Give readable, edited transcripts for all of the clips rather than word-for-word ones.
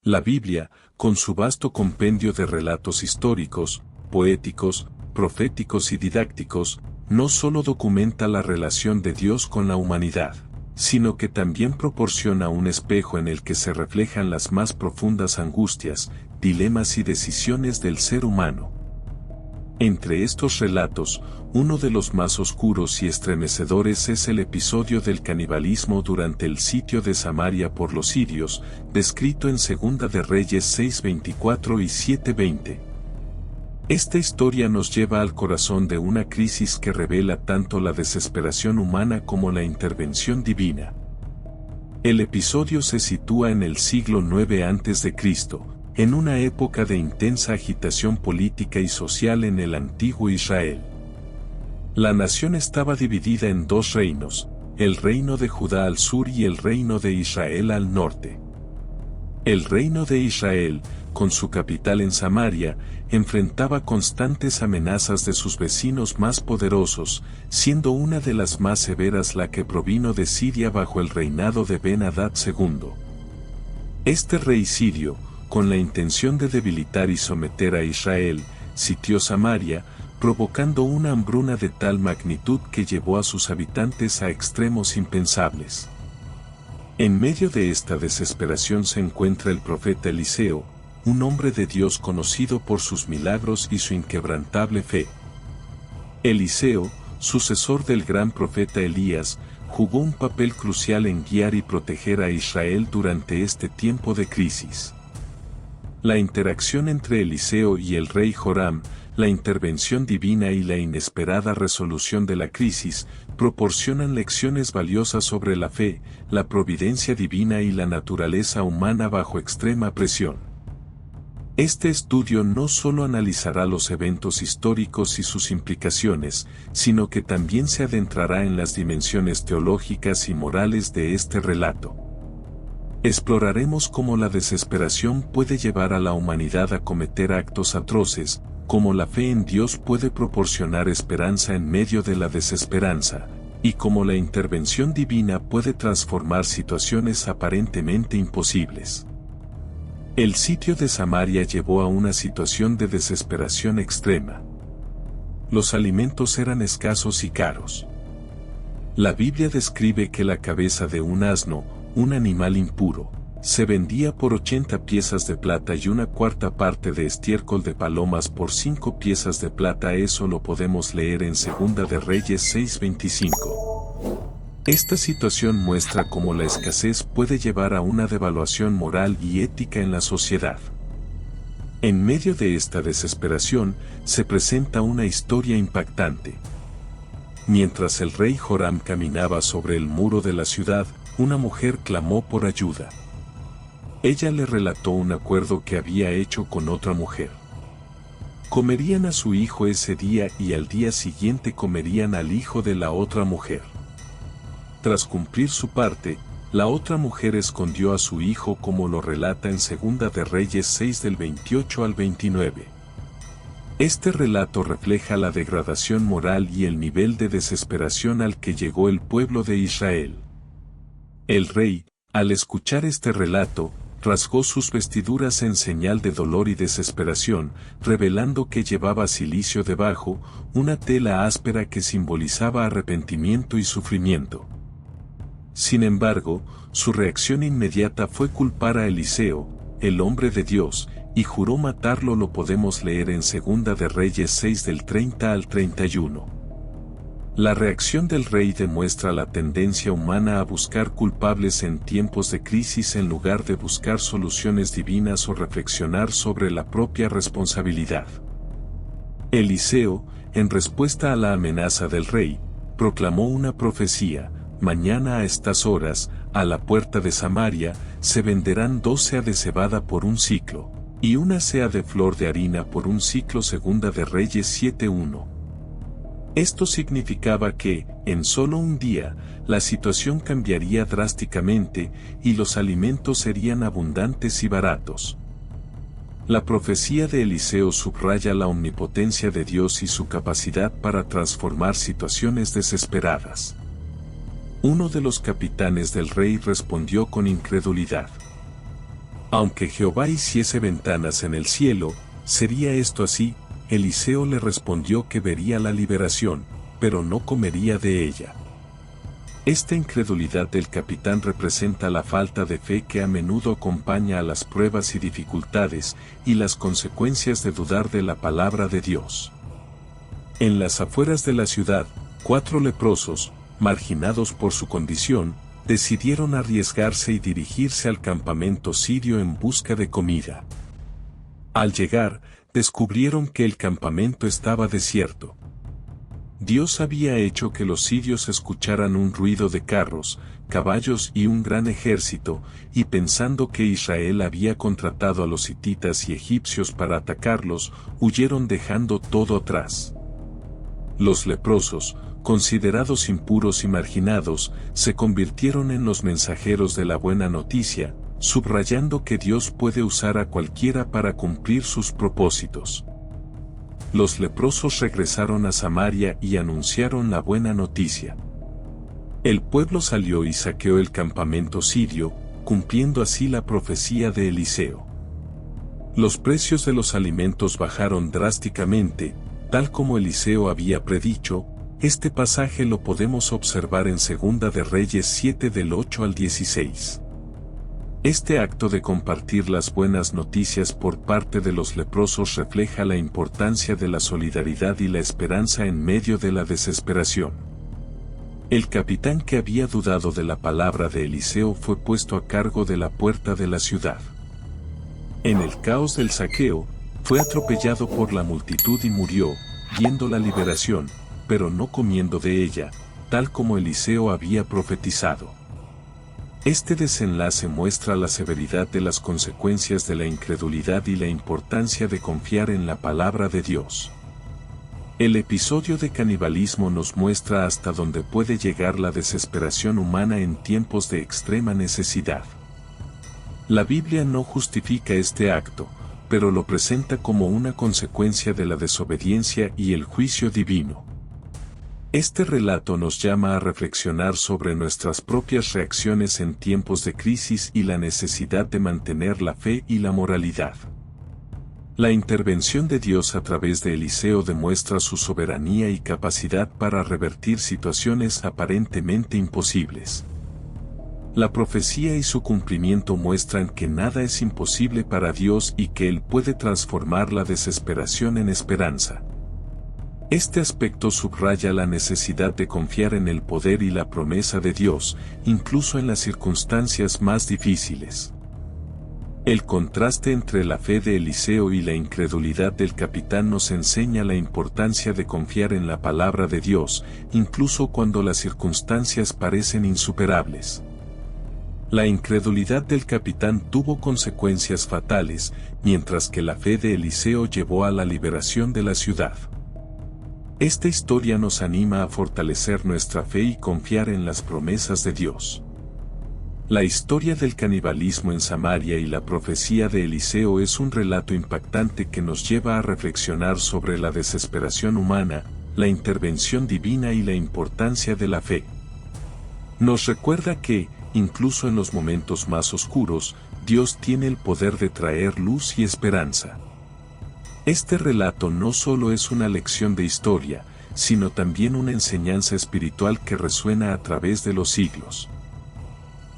La Biblia, con su vasto compendio de relatos históricos, poéticos, proféticos y didácticos, no solo documenta la relación de Dios con la humanidad, sino que también proporciona un espejo en el que se reflejan las más profundas angustias, dilemas y decisiones del ser humano. Entre estos relatos, uno de los más oscuros y estremecedores es el episodio del canibalismo durante el sitio de Samaria por los sirios, descrito en Segunda de Reyes 6:24 y 7:20. Esta historia nos lleva al corazón de una crisis que revela tanto la desesperación humana como la intervención divina. El episodio se sitúa en el siglo IX a.C., en una época de intensa agitación política y social en el antiguo Israel. La nación estaba dividida en dos reinos, el reino de Judá al sur y el reino de Israel al norte. El reino de Israel, con su capital en Samaria, enfrentaba constantes amenazas de sus vecinos más poderosos, siendo una de las más severas la que provino de Siria bajo el reinado de Ben-Hadad II. Este rey sirio, con la intención de debilitar y someter a Israel, sitió Samaria, provocando una hambruna de tal magnitud que llevó a sus habitantes a extremos impensables. En medio de esta desesperación se encuentra el profeta Eliseo, un hombre de Dios conocido por sus milagros y su inquebrantable fe. Eliseo, sucesor del gran profeta Elías, jugó un papel crucial en guiar y proteger a Israel durante este tiempo de crisis. La interacción entre Eliseo y el rey Joram, la intervención divina y la inesperada resolución de la crisis, proporcionan lecciones valiosas sobre la fe, la providencia divina y la naturaleza humana bajo extrema presión. Este estudio no solo analizará los eventos históricos y sus implicaciones, sino que también se adentrará en las dimensiones teológicas y morales de este relato. Exploraremos cómo la desesperación puede llevar a la humanidad a cometer actos atroces, cómo la fe en Dios puede proporcionar esperanza en medio de la desesperanza, y cómo la intervención divina puede transformar situaciones aparentemente imposibles. El sitio de Samaria llevó a una situación de desesperación extrema. Los alimentos eran escasos y caros. La Biblia describe que la cabeza de un asno, un animal impuro, se vendía por 80 piezas de plata y una cuarta parte de estiércol de palomas por 5 piezas de plata. Eso lo podemos leer en Segunda de Reyes 6:25. Esta situación muestra cómo la escasez puede llevar a una devaluación moral y ética en la sociedad. En medio de esta desesperación, se presenta una historia impactante. Mientras el rey Joram caminaba sobre el muro de la ciudad, una mujer clamó por ayuda. Ella le relató un acuerdo que había hecho con otra mujer. Comerían a su hijo ese día y al día siguiente comerían al hijo de la otra mujer. Tras cumplir su parte, la otra mujer escondió a su hijo como lo relata en Segunda de Reyes 6 del 28 al 29. Este relato refleja la degradación moral y el nivel de desesperación al que llegó el pueblo de Israel. El rey, al escuchar este relato, rasgó sus vestiduras en señal de dolor y desesperación, revelando que llevaba cilicio debajo, una tela áspera que simbolizaba arrepentimiento y sufrimiento. Sin embargo, su reacción inmediata fue culpar a Eliseo, el hombre de Dios, y juró matarlo. Lo podemos leer en Segunda de Reyes 6 del 30 al 31. La reacción del rey demuestra la tendencia humana a buscar culpables en tiempos de crisis en lugar de buscar soluciones divinas o reflexionar sobre la propia responsabilidad. Eliseo, en respuesta a la amenaza del rey, proclamó una profecía: mañana a estas horas, a la puerta de Samaria, se venderán 2 seah de cebada por un siclo, y 1 seah de flor de harina por un siclo. Segunda de Reyes 7:1. Esto significaba que, en solo un día, la situación cambiaría drásticamente, y los alimentos serían abundantes y baratos. La profecía de Eliseo subraya la omnipotencia de Dios y su capacidad para transformar situaciones desesperadas. Uno de los capitanes del rey respondió con incredulidad. Aunque Jehová hiciese ventanas en el cielo, ¿sería esto así? Eliseo le respondió que vería la liberación, pero no comería de ella. Esta incredulidad del capitán representa la falta de fe que a menudo acompaña a las pruebas y dificultades, y las consecuencias de dudar de la palabra de Dios. En las afueras de la ciudad, 4 leprosos, marginados por su condición, decidieron arriesgarse y dirigirse al campamento sirio en busca de comida. Al llegar, descubrieron que el campamento estaba desierto. Dios había hecho que los sirios escucharan un ruido de carros, caballos y un gran ejército, y pensando que Israel había contratado a los hititas y egipcios para atacarlos, huyeron dejando todo atrás. Los leprosos, considerados impuros y marginados, se convirtieron en los mensajeros de la buena noticia, subrayando que Dios puede usar a cualquiera para cumplir sus propósitos. Los leprosos regresaron a Samaria y anunciaron la buena noticia. El pueblo salió y saqueó el campamento sirio, cumpliendo así la profecía de Eliseo. Los precios de los alimentos bajaron drásticamente, tal como Eliseo había predicho. Este pasaje lo podemos observar en 2 de Reyes 7 del 8 al 16. Este acto de compartir las buenas noticias por parte de los leprosos refleja la importancia de la solidaridad y la esperanza en medio de la desesperación. El capitán que había dudado de la palabra de Eliseo fue puesto a cargo de la puerta de la ciudad. En el caos del saqueo, fue atropellado por la multitud y murió, viendo la liberación, pero no comiendo de ella, tal como Eliseo había profetizado. Este desenlace muestra la severidad de las consecuencias de la incredulidad y la importancia de confiar en la palabra de Dios. El episodio de canibalismo nos muestra hasta dónde puede llegar la desesperación humana en tiempos de extrema necesidad. La Biblia no justifica este acto, pero lo presenta como una consecuencia de la desobediencia y el juicio divino. Este relato nos llama a reflexionar sobre nuestras propias reacciones en tiempos de crisis y la necesidad de mantener la fe y la moralidad. La intervención de Dios a través de Eliseo demuestra su soberanía y capacidad para revertir situaciones aparentemente imposibles. La profecía y su cumplimiento muestran que nada es imposible para Dios y que Él puede transformar la desesperación en esperanza. Este aspecto subraya la necesidad de confiar en el poder y la promesa de Dios, incluso en las circunstancias más difíciles. El contraste entre la fe de Eliseo y la incredulidad del capitán nos enseña la importancia de confiar en la palabra de Dios, incluso cuando las circunstancias parecen insuperables. La incredulidad del capitán tuvo consecuencias fatales, mientras que la fe de Eliseo llevó a la liberación de la ciudad. Esta historia nos anima a fortalecer nuestra fe y confiar en las promesas de Dios. La historia del canibalismo en Samaria y la profecía de Eliseo es un relato impactante que nos lleva a reflexionar sobre la desesperación humana, la intervención divina y la importancia de la fe. Nos recuerda que, incluso en los momentos más oscuros, Dios tiene el poder de traer luz y esperanza. Este relato no solo es una lección de historia, sino también una enseñanza espiritual que resuena a través de los siglos.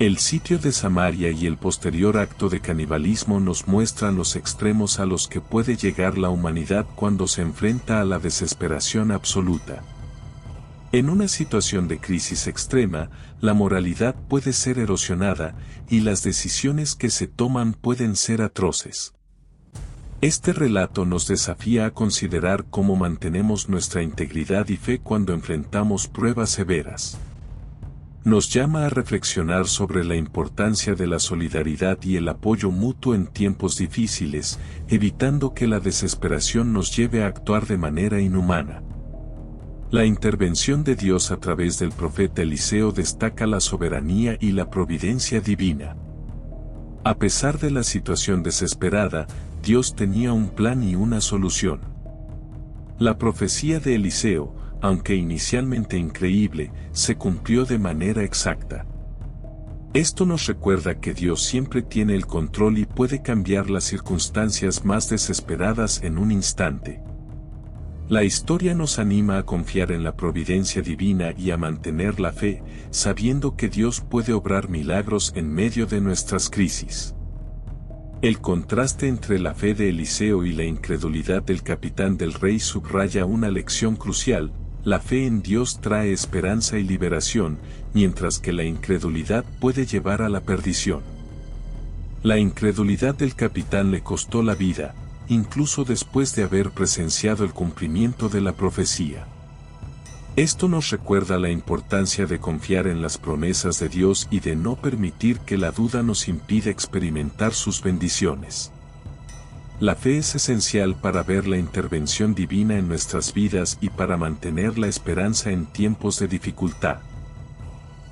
El sitio de Samaria y el posterior acto de canibalismo nos muestran los extremos a los que puede llegar la humanidad cuando se enfrenta a la desesperación absoluta. En una situación de crisis extrema, la moralidad puede ser erosionada, y las decisiones que se toman pueden ser atroces. Este relato nos desafía a considerar cómo mantenemos nuestra integridad y fe cuando enfrentamos pruebas severas. Nos llama a reflexionar sobre la importancia de la solidaridad y el apoyo mutuo en tiempos difíciles, evitando que la desesperación nos lleve a actuar de manera inhumana. La intervención de Dios a través del profeta Eliseo destaca la soberanía y la providencia divina. A pesar de la situación desesperada, Dios tenía un plan y una solución. La profecía de Eliseo, aunque inicialmente increíble, se cumplió de manera exacta. Esto nos recuerda que Dios siempre tiene el control y puede cambiar las circunstancias más desesperadas en un instante. La historia nos anima a confiar en la providencia divina y a mantener la fe, sabiendo que Dios puede obrar milagros en medio de nuestras crisis. El contraste entre la fe de Eliseo y la incredulidad del capitán del rey subraya una lección crucial: la fe en Dios trae esperanza y liberación, mientras que la incredulidad puede llevar a la perdición. La incredulidad del capitán le costó la vida, incluso después de haber presenciado el cumplimiento de la profecía. Esto nos recuerda la importancia de confiar en las promesas de Dios y de no permitir que la duda nos impida experimentar sus bendiciones. La fe es esencial para ver la intervención divina en nuestras vidas y para mantener la esperanza en tiempos de dificultad.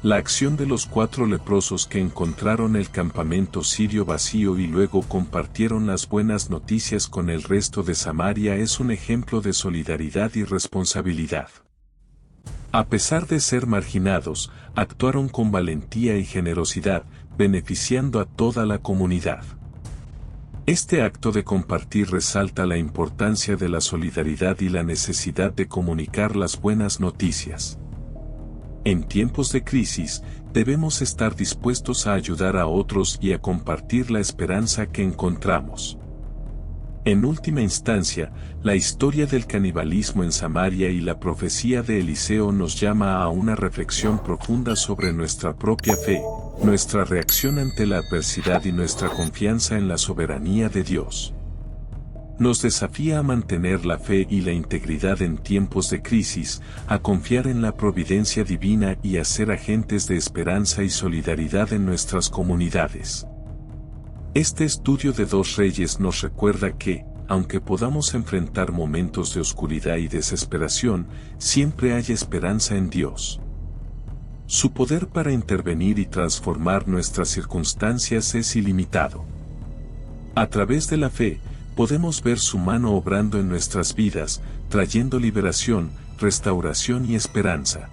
La acción de los 4 leprosos que encontraron el campamento sirio vacío y luego compartieron las buenas noticias con el resto de Samaria es un ejemplo de solidaridad y responsabilidad. A pesar de ser marginados, actuaron con valentía y generosidad, beneficiando a toda la comunidad. Este acto de compartir resalta la importancia de la solidaridad y la necesidad de comunicar las buenas noticias. En tiempos de crisis, debemos estar dispuestos a ayudar a otros y a compartir la esperanza que encontramos. En última instancia, la historia del canibalismo en Samaria y la profecía de Eliseo nos llama a una reflexión profunda sobre nuestra propia fe, nuestra reacción ante la adversidad y nuestra confianza en la soberanía de Dios. Nos desafía a mantener la fe y la integridad en tiempos de crisis, a confiar en la providencia divina y a ser agentes de esperanza y solidaridad en nuestras comunidades. Este estudio de 2 reyes nos recuerda que, aunque podamos enfrentar momentos de oscuridad y desesperación, siempre hay esperanza en Dios. Su poder para intervenir y transformar nuestras circunstancias es ilimitado. A través de la fe, podemos ver su mano obrando en nuestras vidas, trayendo liberación, restauración y esperanza.